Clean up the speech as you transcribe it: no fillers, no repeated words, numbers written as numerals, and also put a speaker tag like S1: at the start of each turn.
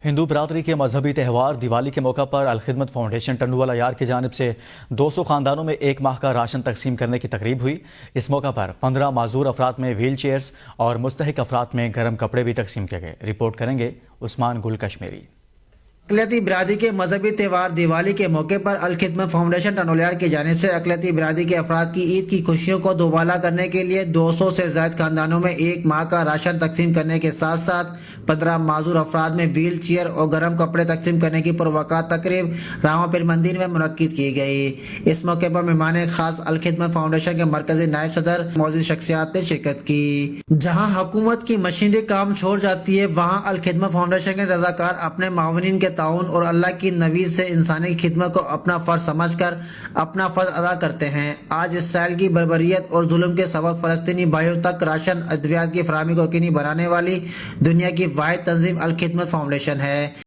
S1: ہندو برادری کے مذہبی تہوار دیوالی کے موقع پر الخدمت فاؤنڈیشن ٹنڈو عیار کی جانب سے 200 خاندانوں میں ایک ماہ کا راشن تقسیم کرنے کی تقریب ہوئی۔ اس موقع پر 15 معذور افراد میں ویل چیئرز اور مستحق افراد میں گرم کپڑے بھی تقسیم کیے گئے۔ رپورٹ کریں گے عثمان گل کشمیری۔
S2: اقلیتی برادری کے مذہبی تہوار دیوالی کے موقع پر الخدمت فاؤنڈیشن ٹنڈو عیار کی جانب سے اقلیتی برادری کے افراد کی عید کی خوشیوں کو دوبالا کرنے کے لیے 200 سے زائد خاندانوں میں ایک ماہ کا راشن تقسیم کرنے کے ساتھ ساتھ 15 معذور افراد میں ویل چیئر اور گرم کپڑے تقسیم کرنے کی پروقات تقریب راما پیر مندر میں منعقد کی گئی۔ اس موقع پر مہمان خاص الخدمت فاؤنڈیشن کے مرکزی نائب صدر معزز شخصیات نے شرکت کی۔ جہاں حکومت کی مشینری کام چھوڑ جاتی ہے، وہاں الخدمت فاؤنڈیشن کے رضاکار اپنے معاونین کے تعاون اور اللہ کی نوید سے انسانی خدمت کو اپنا فرض سمجھ کر اپنا فرض ادا کرتے ہیں۔ آج اسرائیل کی بربریت اور ظلم کے سبب فلسطینی بھائیوں تک راشن ادویات کی فراہمی کو یقینی بنانے والی دنیا کی واحد تنظیم الخدمت فاؤنڈیشن ہے۔